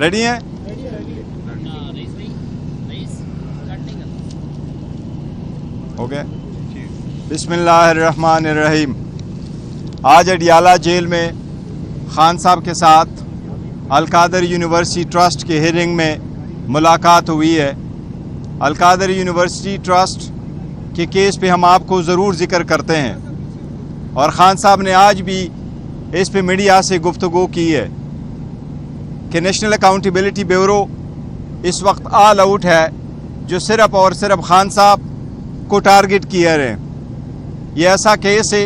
Ready हैं? Okay. बिस्मिल्लाहिर्रहमानिर्रहीम। आज अडियाला जेल में खान साहब के साथ अलकादर यूनिवर्सिटी ट्रस्ट के हियरिंग में मुलाकात हुई है। अलकादर यूनिवर्सिटी ट्रस्ट के केस पे हम आपको ज़रूर ज़िक्र करते हैं और ख़ान साहब ने आज भी इस पे मीडिया से गुफ्तगू की है कि नेशनल अकाउंटेबिलिटी ब्यूरो इस वक्त ऑल आउट है, जो सिर्फ़ और सिर्फ ख़ान साहब को टारगेट किया रहे। ये ऐसा केस है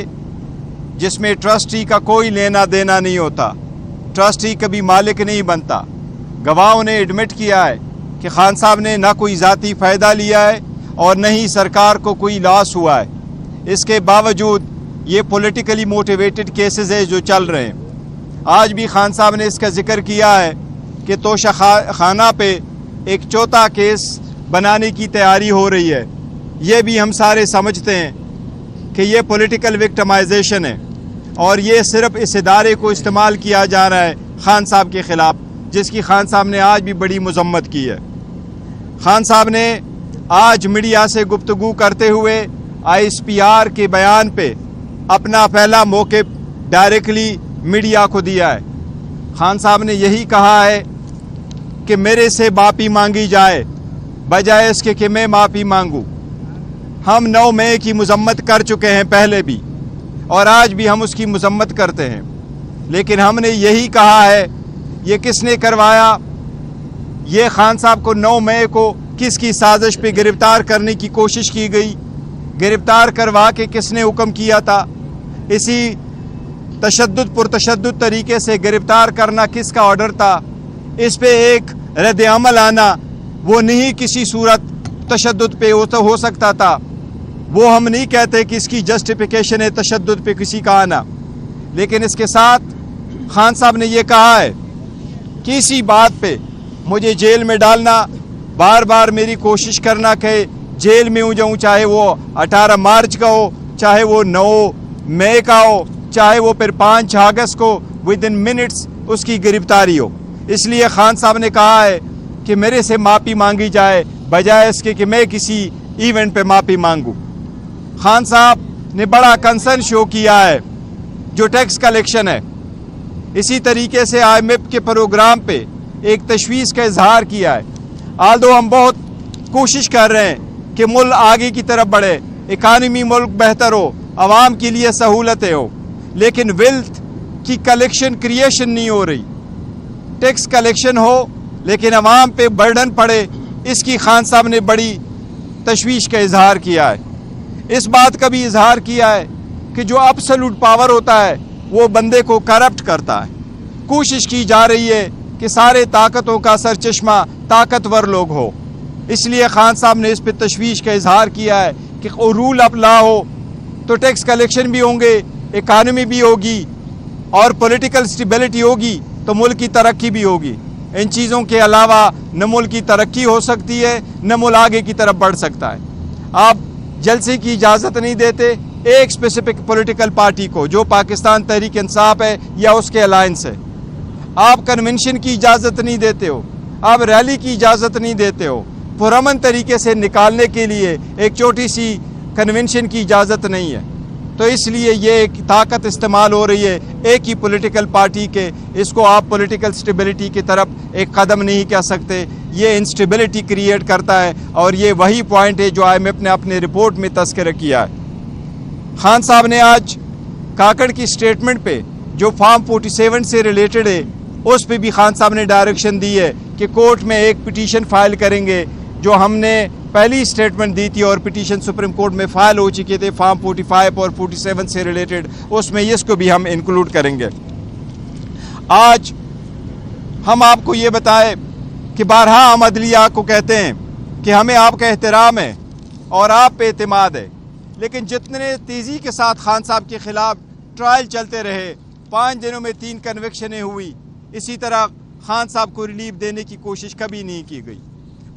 जिसमें ट्रस्टी का कोई लेना देना नहीं होता, ट्रस्टी कभी मालिक नहीं बनता। गवाहों ने एडमिट किया है कि ख़ान साहब ने ना कोई ज़ाती फ़ायदा लिया है और न ही सरकार को कोई लॉस हुआ है। इसके बावजूद ये पॉलिटिकली मोटिवेटेड केसेस है जो चल रहे हैं। आज भी ख़ान साहब ने इसका ज़िक्र किया है कि तोशा खाना पे एक चौथा केस बनाने की तैयारी हो रही है। ये भी हम सारे समझते हैं कि ये पॉलिटिकल विक्टिमाइजेशन है और ये सिर्फ इस इदारे को इस्तेमाल किया जा रहा है ख़ान साहब के ख़िलाफ़, जिसकी ख़ान साहब ने आज भी बड़ी मज़म्मत की है। ख़ान साहब ने आज मीडिया से गुफ्तगू करते हुए ISPR के बयान पे अपना पहला मौक़िफ़ डायरेक्टली मीडिया को दिया है। ख़ान साहब ने यही कहा है कि मेरे से माफ़ी मांगी जाए बजाय इसके कि मैं माफ़ी मांगूँ। हम 9 मई की मज़म्मत कर चुके हैं पहले भी और आज भी हम उसकी मज़म्मत करते हैं, लेकिन हमने यही कहा है ये किसने करवाया, ये ख़ान साहब को 9 मई को किसकी साजिश पे गिरफ़्तार करने की कोशिश की गई, गिरफ़्तार करवा के किसने हुक्म किया था, इसी तशद्दुद पुरतशद्दुद तरीके से गिरफ़्तार करना किसका ऑर्डर था, इस पे एक रद्द-ए-अमल आना वो नहीं किसी सूरत तशद्दुद पे हो सकता था। वो हम नहीं कहते कि इसकी जस्टिफिकेशन है तशद्दुद पे किसी का आना, लेकिन इसके साथ ख़ान साहब ने ये कहा है कि इसी बात पे मुझे जेल में डालना, बार बार मेरी कोशिश करना कि जेल में हो जाऊँ, चाहे वो 18 मार्च का हो, चाहे वो 9 मई का हो, चाहे वो फिर 5 अगस्त को विद इन मिनट्स उसकी गिरफ्तारी हो। इसलिए ख़ान साहब ने कहा है कि मेरे से माफ़ी मांगी जाए बजाय इसके कि मैं किसी इवेंट पे माफ़ी मांगूँ। ख़ान साहब ने बड़ा कंसर्न शो किया है जो टैक्स कलेक्शन है। इसी तरीके से IMF के प्रोग्राम पे एक तशवीश का इजहार किया है। आल्दो हम बहुत कोशिश कर रहे हैं कि मुल्क आगे की तरफ बढ़े, इकानमी मुल्क बेहतर हो, आवाम के लिए सहूलतें हो, लेकिन वेल्थ की कलेक्शन क्रिएशन नहीं हो रही। टैक्स कलेक्शन हो लेकिन आवाम पे बर्डन पड़े, इसकी ख़ान साहब ने बड़ी तशवीश का इजहार किया है। इस बात का भी इजहार किया है कि जो एब्सोल्यूट पावर होता है वो बंदे को करप्ट करता है। कोशिश की जा रही है कि सारे ताकतों का सरचश्मा ताकतवर लोग हो। इसलिए ख़ान साहब ने इस पर तशवीश का इजहार किया है कि रूल ऑफ लॉ हो तो टैक्स कलेक्शन भी होंगे, इकानमी भी होगी और पॉलिटिकल स्टेबिलिटी होगी तो मुल्क की तरक्की भी होगी। इन चीज़ों के अलावा न मुल्क की तरक्की हो सकती है न मुल्क आगे की तरफ बढ़ सकता है। आप जलसे की इजाज़त नहीं देते एक स्पेसिफिक पॉलिटिकल पार्टी को जो पाकिस्तान तहरीक इंसाफ है या उसके अलायंस है। आप कन्वेंशन की इजाज़त नहीं देते हो, आप रैली की इजाज़त नहीं देते हो, पुरअमन तरीके से निकालने के लिए एक छोटी सी कन्वेंशन की इजाज़त नहीं है। तो इसलिए ये एक ताकत इस्तेमाल हो रही है एक ही पॉलिटिकल पार्टी के, इसको आप पॉलिटिकल स्टेबिलिटी की तरफ एक कदम नहीं कह सकते। ये इंस्टेबिलिटी क्रिएट करता है और ये वही पॉइंट है जो IMF ने अपने रिपोर्ट में तस्करा किया है। ख़ान साहब ने आज काकड़ की स्टेटमेंट पे जो फॉर्म 47 से रिलेटेड है उस पे भी ख़ान साहब ने डायरेक्शन दी है कि कोर्ट में एक पिटीशन फाइल करेंगे, जो हमने पहली स्टेटमेंट दी थी और पिटीशन सुप्रीम कोर्ट में फ़ाइल हो चुके थे फॉर्म 45 और 47 से रिलेटेड, उसमें इसको भी हम इंक्लूड करेंगे। आज हम आपको ये बताएं कि बारहा हम अदलिया को कहते हैं कि हमें आपका एहतराम है और आप पे एतमाद है, लेकिन जितने तेज़ी के साथ ख़ान साहब के ख़िलाफ़ ट्रायल चलते रहे, 5 दिनों में 3 कन्विक्शनें हुई, इसी तरह ख़ान साहब को रिलीफ देने की कोशिश कभी नहीं की गई,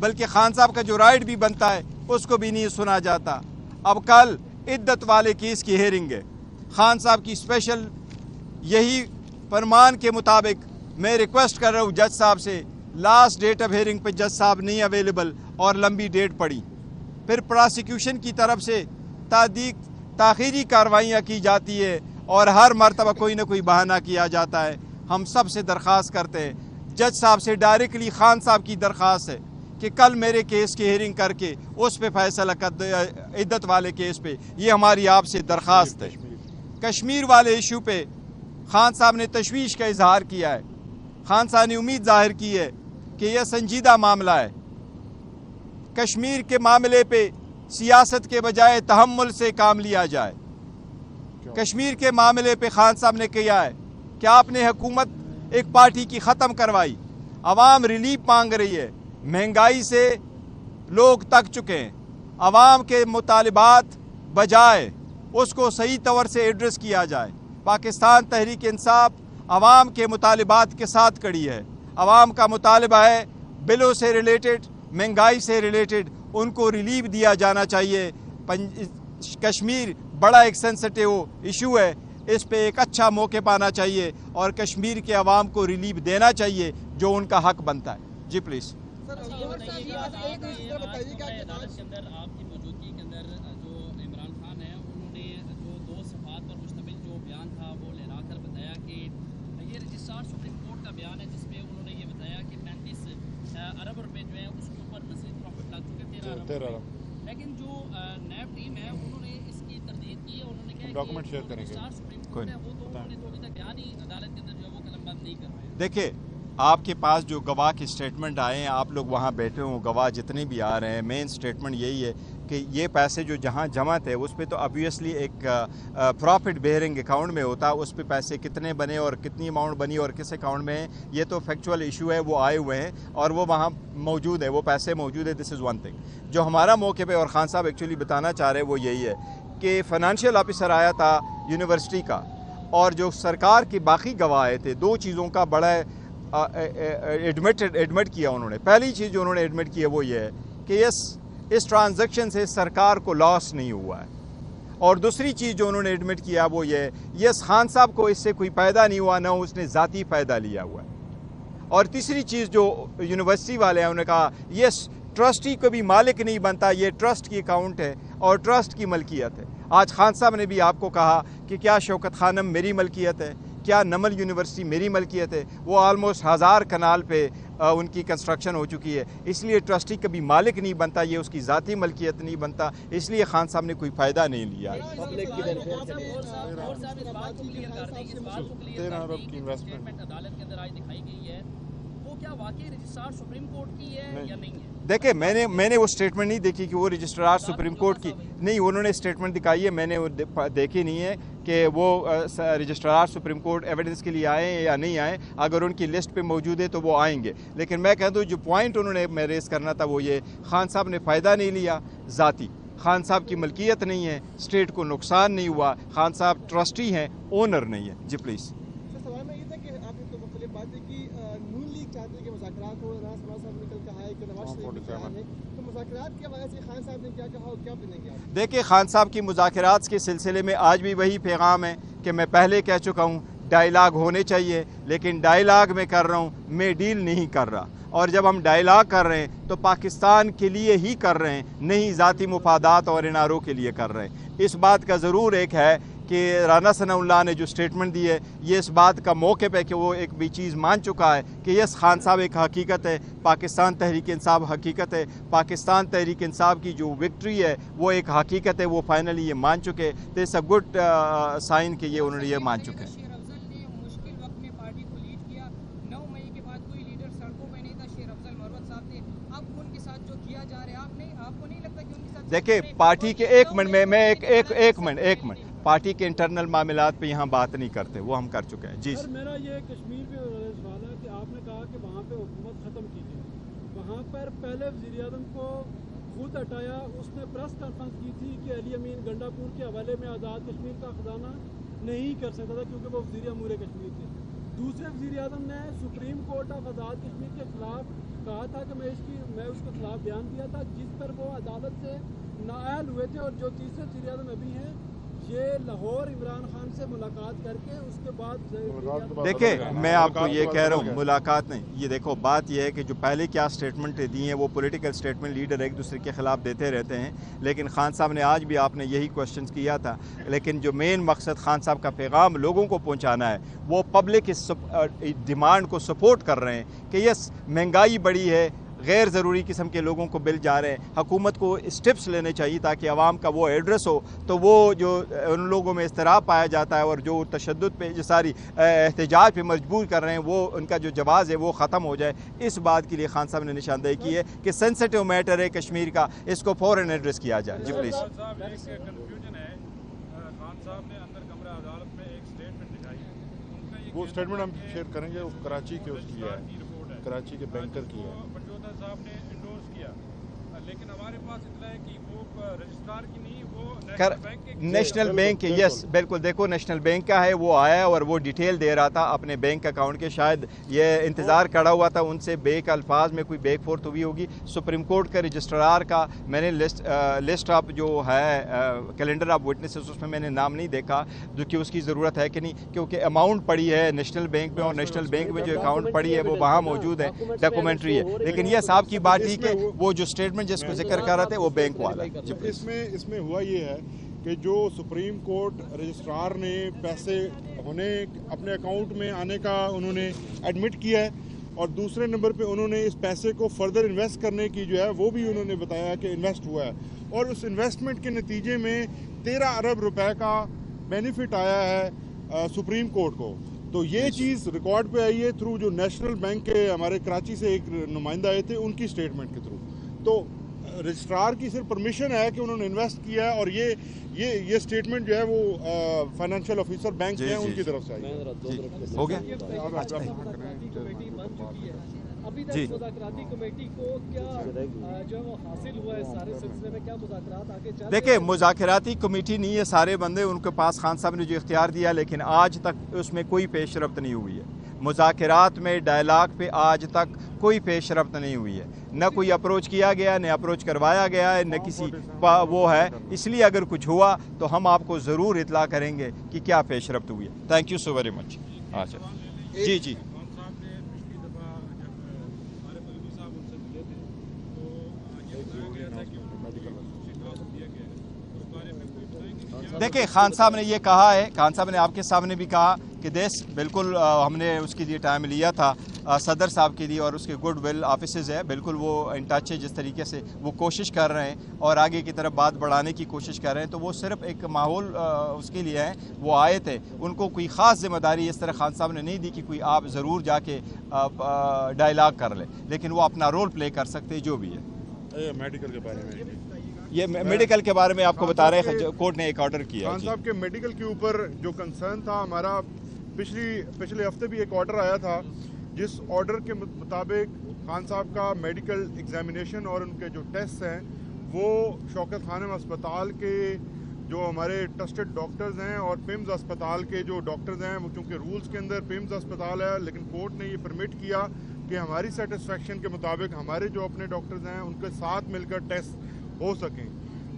बल्कि ख़ान साहब का जो राइट भी बनता है उसको भी नहीं सुना जाता। अब कल इद्दत वाले केस की हेयरिंग है, ख़ान साहब की स्पेशल यही फरमान के मुताबिक मैं रिक्वेस्ट कर रहा हूँ जज साहब से, लास्ट डेट ऑफ हेयरिंग पे जज साहब नहीं अवेलेबल और लंबी डेट पड़ी। फिर प्रोसिक्यूशन की तरफ से ताख़ीरी कार्रवाइयाँ की जाती है और हर मरतबा कोई ना कोई बहाना किया जाता है। हम सब से दरख्वास्त करते हैं, जज साहब से डायरेक्टली खान साहब की दरख्वास्त है कि कल मेरे केस की हेयरिंग करके उस पे फैसला कर, इद्दत वाले केस पे, ये हमारी आपसे दरख्वास्त है। कश्मीर वाले इशू पे खान साहब ने तशवीश का इजहार किया है। खान साहब ने उम्मीद जाहिर की है कि यह संजीदा मामला है। कश्मीर के मामले पे सियासत के बजाय तहम्मुल से काम लिया जाए। कश्मीर के मामले पे खान साहब ने किया है कि आपने हुकूमत एक पार्टी की ख़त्म करवाई, अवाम रिलीफ मांग रही है, महंगाई से लोग तक चुके हैं, अवाम के मुतालिबात बजाय उसको सही तौर से एड्रेस किया जाए। पाकिस्तान तहरीक इंसाफ अवाम के मुतालिबात के साथ खड़ी है। अवाम का मुतालिबा है बिलों से रिलेटेड, महंगाई से रिलेटेड उनको रिलीफ दिया जाना चाहिए। कश्मीर बड़ा एक सेंसिटिव इशू है, इस पे एक अच्छा मौके पाना चाहिए और कश्मीर के अवाम को रिलीफ देना चाहिए जो उनका हक बनता है। जी प्लीज़। लेकिन जो नैब टीम है उन्होंने इसकी तरदीद की है, उन्होंने कहा डॉक्यूमेंट शेयर करेंगे वो तो उन्होंने तो अभी तक बयान ही अदालत के अंदर जो है वो कलमबंद नहीं कर रहे हैं। देखिए, आपके पास जो गवाह के स्टेटमेंट आए हैं, आप लोग वहाँ बैठे हो, गवाह जितने भी आ रहे हैं, मेन स्टेटमेंट यही है कि ये पैसे जो जहाँ जमा थे उस पर तो ऑब्वियसली एक प्रॉफिट बेयरिंग अकाउंट में होता है, उस पर पैसे कितने बने और कितनी अमाउंट बनी और किस अकाउंट में है, ये तो फैक्चुअल इशू है, वो आए हुए हैं और वो वहाँ मौजूद है, वो पैसे मौजूद है। दिस इज़ वन थिंग जो हमारा मौके पे और ख़ान साहब एक्चुअली बताना चाह रहे हैं वो यही है कि फ़ाइनेंशियल ऑफिसर आया था यूनिवर्सिटी का और जो सरकार के बाकी गवाह आए थे, दो चीज़ों का बड़ा एडमिट किया उन्होंने। पहली चीज़ जो उन्होंने एडमिट की है वो ये है कि इस ट्रांजैक्शन से सरकार को लॉस नहीं हुआ है, और दूसरी चीज़ जो उन्होंने एडमिट किया वो ये है यस खान साहब को इससे कोई फ़ायदा नहीं हुआ, ना उसने ज़ाती फ़ायदा लिया हुआ है। और तीसरी चीज़ जो यूनिवर्सिटी वाले हैं उन्होंने कहा यस ट्रस्टी को भी मालिक नहीं बनता, ये ट्रस्ट की अकाउंट है और ट्रस्ट की मलकियत है। आज खान साहब ने भी आपको कहा कि क्या शौकत खानम मेरी मलकियत है, क्या नमल यूनिवर्सिटी मेरी मलकियत है। वो ऑलमोस्ट 1000 कनाल पे उनकी कंस्ट्रक्शन हो चुकी है, इसलिए ट्रस्टी कभी मालिक नहीं बनता, ये उसकी ज़ाती मलकियत नहीं बनता, इसलिए खान साहब ने कोई फ़ायदा नहीं लिया। 13 अरब की इन्वेस्टमेंट अदालत के अंदर आज दिखाई गई है, वो क्या वाकई रजिस्ट्रार सुप्रीम कोर्ट की है या नहीं है? देखिए, मैंने वो स्टेटमेंट नहीं देखी कि वो रजिस्ट्रार सुप्रीम कोर्ट की नहीं, उन्होंने स्टेटमेंट दिखाई है, मैंने वो देखी नहीं है कि वो रजिस्ट्रार सुप्रीम कोर्ट एविडेंस के लिए आए हैं या नहीं आए। अगर उनकी लिस्ट पे मौजूद है तो वो आएंगे, लेकिन मैं कहता हूँ जो पॉइंट उन्होंने मैं रेस करना था वो ये, खान साहब ने फ़ायदा नहीं लिया, ज़ाती खान साहब की मलकियत नहीं है, स्टेट को नुकसान नहीं हुआ, खान साहब ट्रस्टी हैं, ओनर नहीं है। जी प्लीज़। सवाल में ये था कि आपने तो मुख्तलिफ बातें की, नून लीग चाहती है कि मुज़ाकरात हो, राना समाज साहब ने कल कहा है कि नवाज शरीफ ने कहा है, तो मुज़ाकरात के वजह से खान साहब ने क्या कहा और क्या बनेंगे आप? देखिए, खान साहब की मुज़ाकरात के सिलसिले में आज भी वही पैगाम है कि मैं पहले कह चुका हूँ, डायलाग होने चाहिए, लेकिन डायलाग में कर रहा हूँ, मैं डील नहीं कर रहा। और जब हम डायलाग कर रहे हैं तो पाकिस्तान के लिए ही कर रहे हैं, नहीं ज़ाती मुफादात और इनारों के लिए कर रहे हैं। इस बात का ज़रूर एक है कि राना सनाउल्लाह ने जो स्टेटमेंट दी है, ये इस बात का मौके पे कि वो एक भी चीज़ मान चुका है कि यस खान साहब एक हकीकत है, पाकिस्तान तहरीक इंसाफ हकीकत है, पाकिस्तान तहरीक इंसाफ की जो विक्ट्री है वो एक हकीकत है, वो फाइनली ये मान चुके। तो इट्स अ गुड साइन कि ये उन्होंने ये मान चुके हैं। मुश्किल वक्त में पार्टी को लीड किया, 9 मई के बाद कोई लीडर सड़कों पे नहीं था, शेर अफजल मरवत साहब थे, अब उनके साथ जो किया जा रहा है, आपको नहीं लगता कि उनके साथ? देखिए, पार्टी के एक मिनट पार्टी के इंटरनल मामलात पे यहाँ बात नहीं करते, वो हम कर चुके हैं। जी सर, मेरा ये कश्मीर पे सवाल है कि आपने कहा कि वहाँ पे हुकूमत ख़त्म कीजिए, वहाँ पर पहले वज़ीर आज़म को खुद हटाया, उसने प्रेस कॉन्फ्रेंस की थी कि अली अमीन गंडापुर के हवाले में आज़ाद कश्मीर का ख़जाना नहीं कर सकता था क्योंकि वो वज़ीर अमूर कश्मीर थे। दूसरे वज़ीर आज़म ने supreme court of Azad Kashmir के ख़िलाफ़ कहा था कि मैं उसके ख़िलाफ़ बयान दिया था, जिस पर वो अदालत से नाअहल हुए थे। और जो तीसरे वज़ीर आज़म अभी हैं یہ لاہور عمران خان سے ملاقات کر کے اس کے بعد دیکھیں میں آپ کو یہ کہہ رہا ہوں ملاقات نہیں، یہ دیکھو بات یہ ہے کہ جو پہلے کیا سٹیٹمنٹ دی ہیں وہ پولیٹیکل سٹیٹمنٹ لیڈر ایک دوسرے کے خلاف دیتے رہتے ہیں، لیکن خان صاحب نے آج بھی آپ نے یہی کوشچنز کیا تھا، لیکن جو مین مقصد خان صاحب کا پیغام لوگوں کو پہنچانا ہے وہ پبلک اس ڈیمانڈ کو سپورٹ کر رہے ہیں کہ یس مہنگائی بڑی ہے، غیر ضروری قسم کے لوگوں کو بل جا رہے ہیں، حکومت کو اسٹیپس لینے چاہیے تاکہ عوام کا وہ ایڈریس ہو، تو وہ جو ان لوگوں میں اضطراب پایا جاتا ہے اور جو تشدد پہ ساری احتجاج پہ مجبور کر رہے ہیں وہ ان کا جو جواز ہے وہ ختم ہو جائے، اس بات کے لیے خان صاحب نے نشاندہی کی ہے کہ سینسٹیو میٹر ہے کشمیر کا، اس کو فوراً ایڈریس کیا جائے۔ جی پلیز۔ وہ اسٹیٹمنٹ ہم شیئر کریں گے، وہ کراچی کے اس کی ہے، کراچی کے بینکر کی ہے۔ صاحب نے انڈورس کیا، لیکن ہمارے پاس اطلاع ہے کہ وہ رجسٹرار کی نہیں، وہ نیشنل بینک کے، یس بالکل، دیکھو نیشنل بینک کا ہے، وہ آیا اور وہ ڈیٹیل دے رہا تھا اپنے بینک اکاؤنٹ کے، شاید یہ انتظار کھڑا ہوا تھا ان سے بیک الفاظ میں کوئی بیک فورتھ ہوئی ہوگی۔ سپریم کورٹ کا رجسٹرار کا میں نے لسٹ آف جو ہے کیلنڈر آف وٹنسز اس میں میں نے نام نہیں دیکھا جو کہ اس کی ضرورت ہے کہ نہیں، کیونکہ اماؤنٹ پڑی ہے نیشنل بینک میں اور نیشنل بینک میں جو اکاؤنٹ پڑی ہے وہ وہاں موجود ہے، ڈاکومنٹری ہے، لیکن یہ صاحب کی بات تھی کہ وہ جو اسٹیٹمنٹ جس کو ذکر کر رہا تھے وہ بینک والا ہے۔ اس میں ہوا یہ ہے کہ جو سپریم کورٹ رجسٹرار نے پیسے اپنے اکاؤنٹ میں آنے کا انہوں نے ایڈمٹ کیا ہے، اور دوسرے نمبر پہ انہوں نے اس پیسے کو فردر انویسٹ کرنے کی جو ہے وہ بھی انہوں نے بتایا کہ انویسٹ ہوا ہے، اور اس انویسٹمنٹ کے نتیجے میں 13 ارب روپے کا بینیفٹ آیا ہے سپریم کورٹ کو۔ تو یہ چیز ریکارڈ پہ آئی ہے تھرو جو نیشنل بینک کے ہمارے کراچی سے ایک نمائندہ آئے تھے ان کی اسٹیٹمنٹ کے تھرو۔ تو رجسٹرار کی صرف پرمیشن ہے کہ انہوں نے انویسٹ کیا ہے، اور یہ اسٹیٹمنٹ جو ہے وہ فائنینشیل آفیسر بینک ہیں ان کی طرف سے آئی ہے۔ ہو گیا ابھی تک مذاکراتی کمیٹی کو کیا جو حاصل ہوا ہے سارے سلسلے میں، کیا مذاکرات آگے چل رہے ہیں؟ دیکھیں مذاکراتی کمیٹی نہیں ہے، سارے بندے ان کے پاس خان صاحب نے جو اختیار دیا، لیکن آج تک اس میں کوئی پیش رفت نہیں ہوئی ہے، مذاکرات میں ڈائلاگ پہ آج تک کوئی پیش رفت نہیں ہوئی ہے، نہ کوئی اپروچ کیا گیا، نہ اپروچ کروایا گیا ہے، نہ کسی وہ ہے، اس لیے اگر کچھ ہوا تو ہم آپ کو ضرور اطلاع کریں گے کہ کیا پیش رفت ہوئی ہے۔ Thank you so very much. اچھا جی جی دیکھیں خان صاحب نے یہ کہا ہے، خان صاحب نے آپ کے سامنے بھی کہا کہ دیس بالکل ہم نے اس کے لیے ٹائم لیا تھا صدر صاحب کے لیے، اور اس کے گڈ ول آفیسز ہے، بالکل وہ ان ٹچ ہے، جس طریقے سے وہ کوشش کر رہے ہیں اور آگے کی طرف بات بڑھانے کی کوشش کر رہے ہیں، تو وہ صرف ایک ماحول اس کے لیے ہیں، وہ آئے تھے، ان کو کوئی خاص ذمہ داری اس طرح خان صاحب نے نہیں دی کہ کوئی آپ ضرور جا کے ڈائلاگ کر لیں، لیکن وہ اپنا رول پلے کر سکتے جو بھی ہے۔ میڈیکل کے بارے میں یہ میڈیکل کے بارے میں آپ کو بتا رہے ہیں، کورٹ نے ایک آرڈر کیا۔ خان صاحب کے میڈیکل کے اوپر جو کنسرن تھا ہمارا، پچھلے ہفتے بھی ایک آرڈر آیا تھا، جس آرڈر کے مطابق خان صاحب کا میڈیکل ایگزامینیشن اور ان کے جو ٹیسٹ ہیں وہ شوکت خانم اسپتال کے جو ہمارے ٹرسٹڈ ڈاکٹرز ہیں اور پیمز اسپتال کے جو ڈاکٹرز ہیں، وہ چونکہ رولز کے اندر پیمز اسپتال ہے، لیکن کورٹ نے یہ پرمٹ کیا کہ ہماری سیٹسفیکشن کے مطابق ہمارے جو اپنے ڈاکٹرز ہیں ان کے ساتھ مل کر ٹیسٹ ہو سکیں۔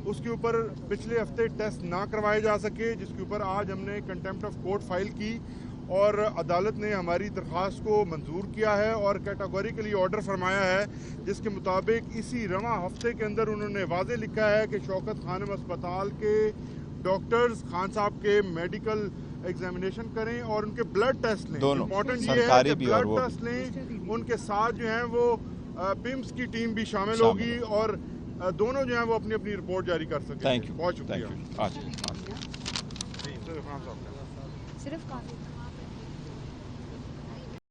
اس کے اوپر پچھلے ہفتے ٹیسٹ نہ کروائے جا سکے، جس کے اوپر آج ہم نے کنٹیمپٹ آف کورٹ فائل کی، اور عدالت نے ہماری درخواست کو منظور کیا ہے اور کیٹاگوریکلی آرڈر فرمایا ہے، جس کے مطابق اسی رواں ہفتے کے اندر انہوں نے واضح لکھا ہے کہ شوکت خانم اسپتال کے ڈاکٹرز خان صاحب کے میڈیکل ایگزامینیشن کریں اور ان کے بلڈ ٹیسٹ لیں۔ امپورٹنٹ یہ ہے کہ بلڈ ٹیسٹ لیں، ان کے ساتھ جو ہیں وہ پیمز کی ٹیم بھی شامل ہوگی، اور دونوں جو ہیں وہ اپنی اپنی رپورٹ جاری کر سکیں گے۔ بہت شکریہ۔ صرف کافی